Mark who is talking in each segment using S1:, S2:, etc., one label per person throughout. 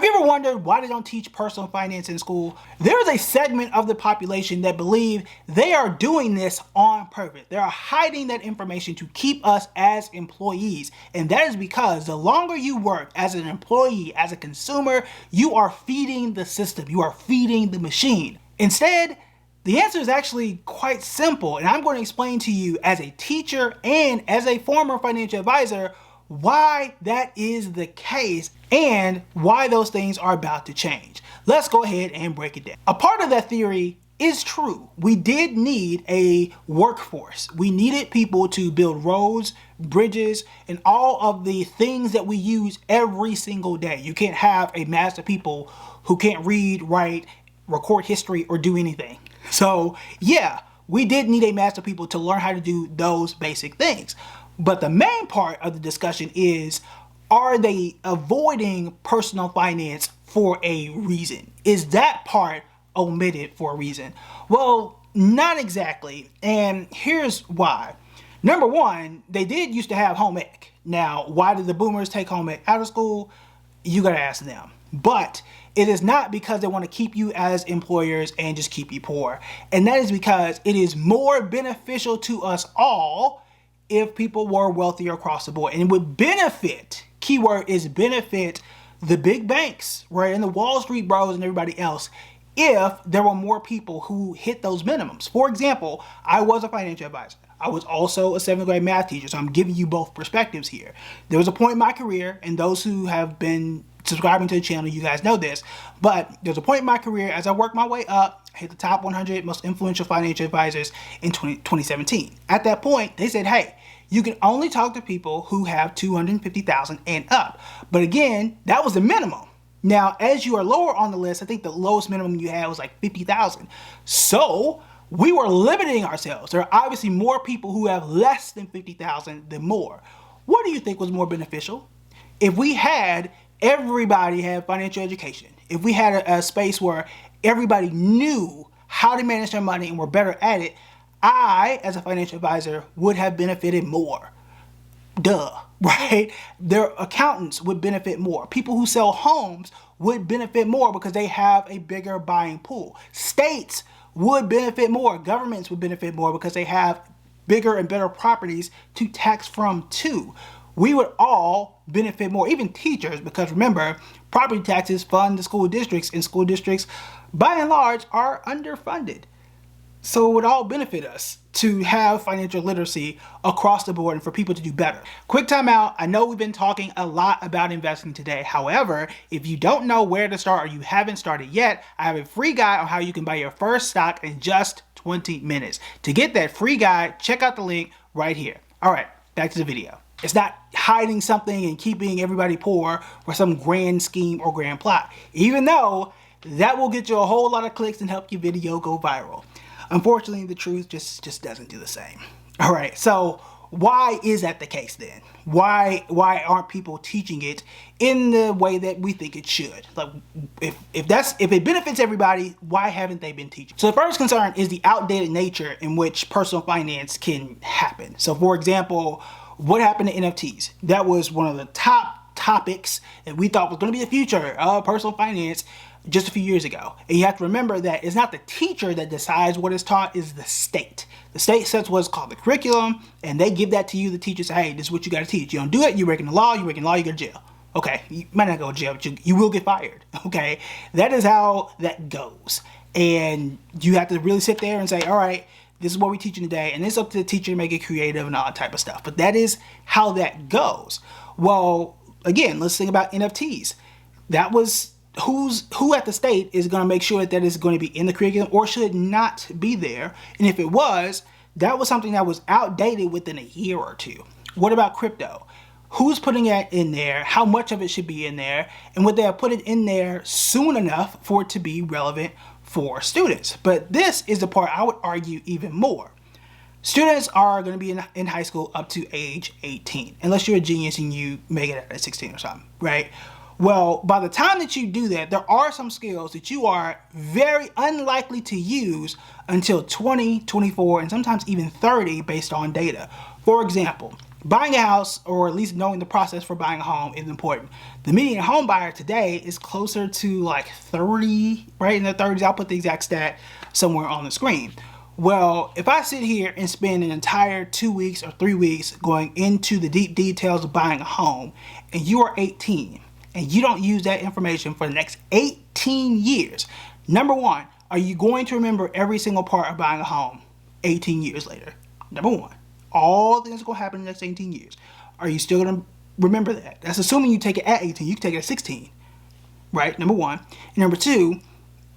S1: you ever wondered why they don't teach personal finance in school? There's a segment of the population that believe they are doing this on purpose. They are hiding that information to keep us as employees. And that is because the longer you work as an employee, as a consumer, you are feeding the system. You are feeding the machine. Instead, the answer is actually quite simple. And I'm going to explain to you as a teacher and as a former financial advisor why that is the case and why those things are about to change. Let's go ahead and break it down. A part of that theory is true. We did need a workforce. We needed people to build roads, bridges, and all of the things that we use every single day. You can't have a mass of people who can't read, write, record history, or do anything. So yeah, we did need a mass of people to learn how to do those basic things. But the main part of the discussion is, are they avoiding personal finance for a reason? Is that part omitted for a reason? Well, not exactly. And here's why. Number one, they did used to have home ec. Now, why did the boomers take home ec out of school? You gotta ask them. But it is not because they want to keep you as employers and just keep you poor. And that is because it is more beneficial to us all if people were wealthier across the board. And it would benefit, keyword is benefit, the big banks, right, and the Wall Street bros and everybody else if there were more people who hit those minimums. For example, I was a financial advisor. I was also a 7th grade math teacher, so I'm giving you both perspectives here. There was a point in my career, and those who have been subscribing to the channel, you guys know this, but there's a point in my career as I worked my way up, hit the top 100 most influential financial advisors in 2017. At that point, they said, hey, you can only talk to people who have 250,000 and up. But again, that was the minimum. Now, as you are lower on the list, I think the lowest minimum you had was like 50,000. So we were limiting ourselves. There are obviously more people who have less than 50,000 than more. What do you think was more beneficial? If we had everybody have financial education, if we had a space where everybody knew how to manage their money and were better at it, I, as a financial advisor, would have benefited more. Duh, right? Their accountants would benefit more. People who sell homes would benefit more because they have a bigger buying pool. States would benefit more. Governments would benefit more because they have bigger and better properties to tax from too. We would all benefit more, even teachers, because remember, property taxes fund the school districts, and school districts, by and large, are underfunded. So it would all benefit us to have financial literacy across the board and for people to do better. Quick time out. I know we've been talking a lot about investing today. However, if you don't know where to start or you haven't started yet, I have a free guide on how you can buy your first stock in just 20 minutes. To get that free guide, check out the link right here. All right, back to the video. It's not hiding something and keeping everybody poor or some grand scheme or grand plot, even though that will get you a whole lot of clicks and help your video go viral. Unfortunately, the truth just doesn't do the same. All right, so why is that the case then? Why aren't people teaching it in the way that we think it should? Like, if it benefits everybody, why haven't they been teaching? So the first concern is the outdated nature in which personal finance can happen. So for example, what happened to NFTs? That was one of the top topics that we thought was going to be the future of personal finance just a few years ago. And you have to remember that it's not the teacher that decides what is taught, it's the state. The state sets what's called the curriculum, and they give that to you. The teacher says, hey, this is what you got to teach. You don't do it, you're breaking the law, you go to jail. Okay, you might not go to jail, but you will get fired. Okay, that is how that goes. And you have to really sit there and say, all right, this is what we're teaching today, and it's up to the teacher to make it creative and all that type of stuff. But that is how that goes. Well, again, let's think about NFTs. That was who at the state is going to make sure that is going to be in the curriculum or should not be there. And if it was, that was something that was outdated within a year or two. What about crypto? Who's putting it in there? How much of it should be in there? And would they have put it in there soon enough for it to be relevant for students? But this is the part I would argue even more. Students are going to be in high school up to age 18, unless you're a genius and you make it at 16 or something, right? Well, by the time that you do that, there are some skills that you are very unlikely to use until 20, 24, and sometimes even 30 based on data. For example, Buying a house, or at least knowing the process for buying a home, is important. The median home buyer today is closer to like 30, right in the 30s. I'll put the exact stat somewhere on the screen. Well, if I sit here and spend an entire 2 weeks or 3 weeks going into the deep details of buying a home, and you are 18, and you don't use that information for the next 18 years, number one, are you going to remember every single part of buying a home 18 years later? Number one. All things are going to happen in the next 18 years. Are you still going to remember that? That's assuming you take it at 18. You can take it at 16, right? Number one. And number two,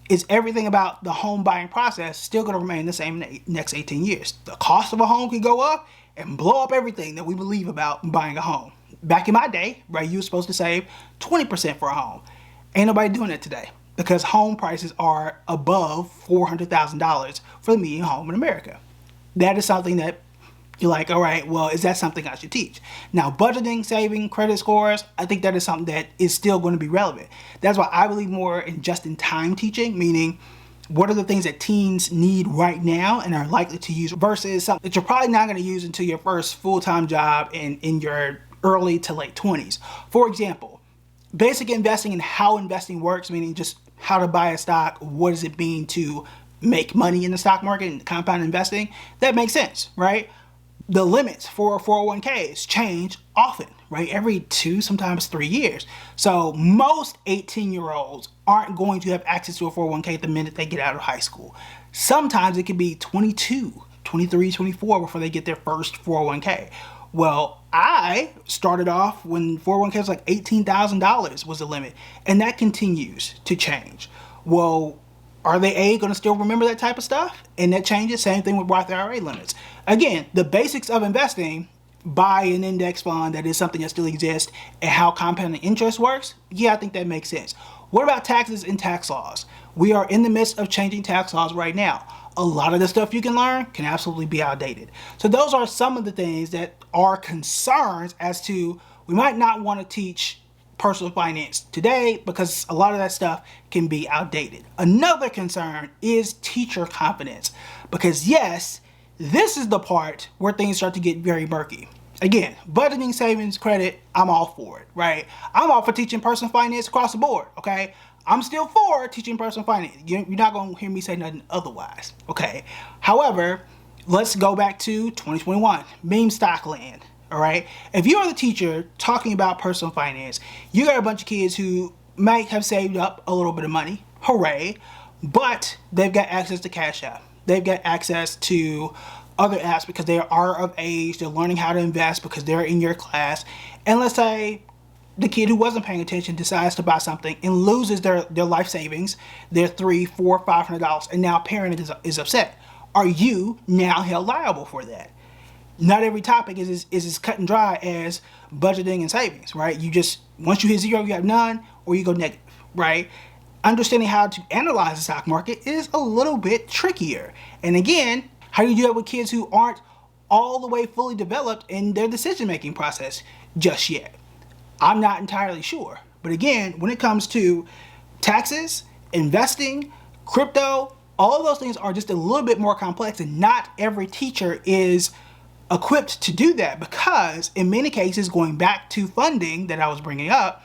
S1: is everything about the home buying process still going to remain the same in the next 18 years? The cost of a home can go up and blow up everything that we believe about buying a home. Back in my day, right, you were supposed to save 20% for a home. Ain't nobody doing it today because home prices are above $400,000 for the median home in America. That is something that you're like, all right, well, is that something I should teach? Now, budgeting, saving, credit scores, I think that is something that is still going to be relevant. That's why I believe more in just-in-time teaching, meaning what are the things that teens need right now and are likely to use versus something that you're probably not going to use until your first full-time job in your early to late 20s. For example, basic investing and how investing works, meaning just how to buy a stock, what does it mean to make money in the stock market and compound investing, that makes sense, right? The limits for 401ks change often, right? Every 2, sometimes 3 years. So most 18-year-olds aren't going to have access to a 401k the minute they get out of high school. Sometimes it could be 22, 23, 24 before they get their first 401k. Well, I started off when 401k was like $18,000 was the limit, and that continues to change. Well, are they going to still remember that type of stuff? And that changes. Same thing with Roth IRA limits. Again, the basics of investing, buy an index fund that is something that still exists, and how compounding interest works, yeah, I think that makes sense. What about taxes and tax laws? We are in the midst of changing tax laws right now. A lot of the stuff you can learn can absolutely be outdated. So those are some of the things that are concerns as to we might not want to teach personal finance today because a lot of that stuff can be outdated. Another concern is teacher confidence because yes, this is the part where things start to get very murky. Again, budgeting, savings, credit, I'm all for it, right? I'm all for teaching personal finance across the board, okay? I'm still for teaching personal finance. You're not going to hear me say nothing otherwise, okay? However, let's go back to 2021, meme stock land. All right. If you are the teacher talking about personal finance, you got a bunch of kids who might have saved up a little bit of money. Hooray. But they've got access to Cash App. They've got access to other apps because they are of age. They're learning how to invest because they're in your class. And let's say the kid who wasn't paying attention decides to buy something and loses their life savings, their $300, $400, $500, and now parent is upset. Are you now held liable for that? Not every topic is as cut and dry as budgeting and savings, right? You just, once you hit zero, you have none, or you go negative, right? Understanding how to analyze the stock market is a little bit trickier. And again, how do you do that with kids who aren't all the way fully developed in their decision-making process just yet? I'm not entirely sure. But again, when it comes to taxes, investing, crypto, all of those things are just a little bit more complex, and not every teacher is equipped to do that because in many cases, going back to funding that I was bringing up,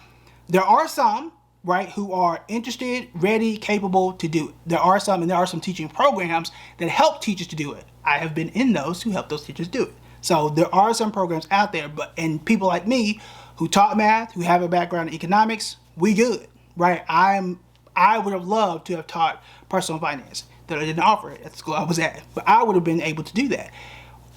S1: there are some, right, who are interested, ready, capable to do it. There are some teaching programs that help teachers to do it. I have been in those who help those teachers do it. So there are some programs out there, and people like me who taught math, who have a background in economics, we good, right? I would have loved to have taught personal finance, that I didn't offer it at the school I was at, but I would have been able to do that.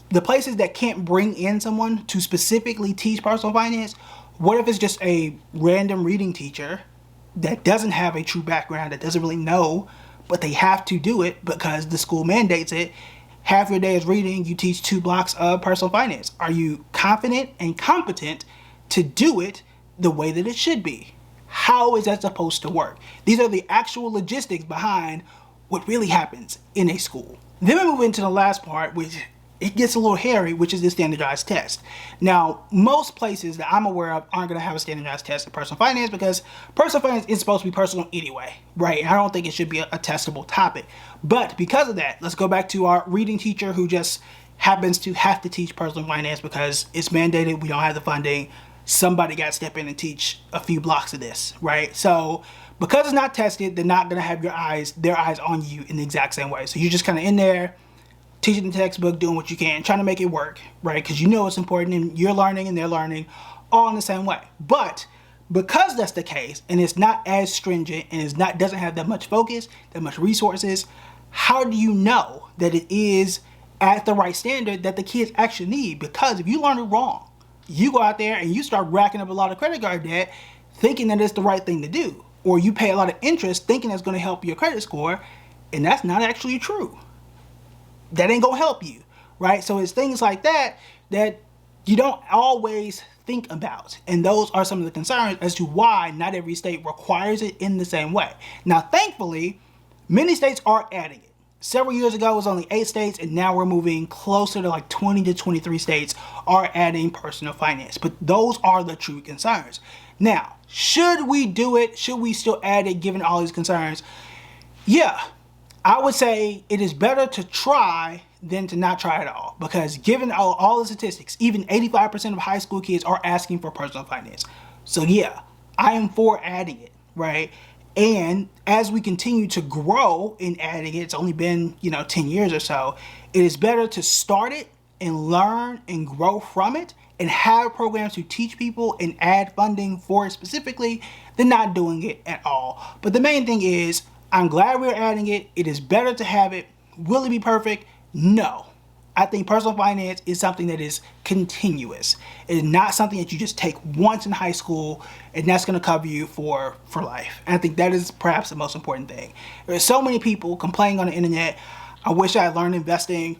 S1: The places that can't bring in someone to specifically teach personal finance, what if it's just a random reading teacher that doesn't have a true background, that doesn't really know, but they have to do it because the school mandates it? Half your day is reading, you teach 2 blocks of personal finance. Are you confident and competent to do it the way that it should be? How is that supposed to work? These are the actual logistics behind what really happens in a school. Then we move into the last part, which it gets a little hairy, which is the standardized test. Now, most places that I'm aware of aren't going to have a standardized test in personal finance because personal finance is supposed to be personal anyway, right? And I don't think it should be a testable topic. But because of that, let's go back to our reading teacher who just happens to have to teach personal finance because it's mandated, we don't have the funding, somebody got to step in and teach a few blocks of this, right? So because it's not tested, they're not going to have their eyes on you in the exact same way. So you're just kind of in there teaching the textbook, doing what you can, trying to make it work, right? Because you know it's important and you're learning and they're learning all in the same way. But because that's the case and it's not as stringent and doesn't have that much focus, that much resources, how do you know that it is at the right standard that the kids actually need? Because if you learn it wrong, you go out there and you start racking up a lot of credit card debt thinking that it's the right thing to do, or you pay a lot of interest thinking it's going to help your credit score, and that's not actually true. That ain't gonna help you, right? So it's things like that that you don't always think about, and those are some of the concerns as to why not every state requires it in the same way. Now thankfully, many states are adding it. Several years ago it was only 8 states, and now we're moving closer to like 20 to 23 states are adding personal finance. But those are the true concerns. Now, should we do it? Should we still add it given all these concerns? Yeah, I would say it is better to try than to not try at all, because given all the statistics, even 85% of high school kids are asking for personal finance. So yeah, I am for adding it, right? And as we continue to grow in adding it, it's only been, 10 years or so, it is better to start it and learn and grow from it and have programs to teach people and add funding for it specifically than not doing it at all. But the main thing is, I'm glad we're adding it. It is better to have it. Will it be perfect? No. I think personal finance is something that is continuous. It is not something that you just take once in high school and that's going to cover you for life. And I think that is perhaps the most important thing. There's so many people complaining on the internet, I wish I had learned investing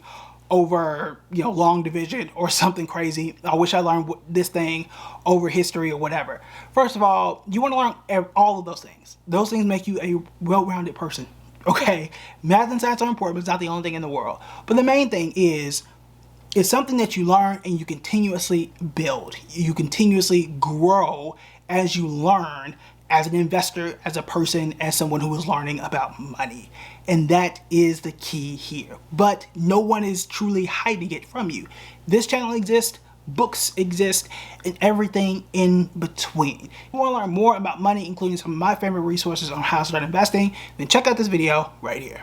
S1: over, long division or something crazy. I wish I learned this thing over history or whatever. First of all, you want to learn all of those things. Those things make you a well-rounded person, okay? Math and science are important, but it's not the only thing in the world. But the main thing is, it's something that you learn and you continuously build. You continuously grow as you learn as an investor, as a person, as someone who is learning about money. And that is the key here. But no one is truly hiding it from you. This channel exists, books exist, and everything in between. If you want to learn more about money, including some of my favorite resources on how to start investing, then check out this video right here.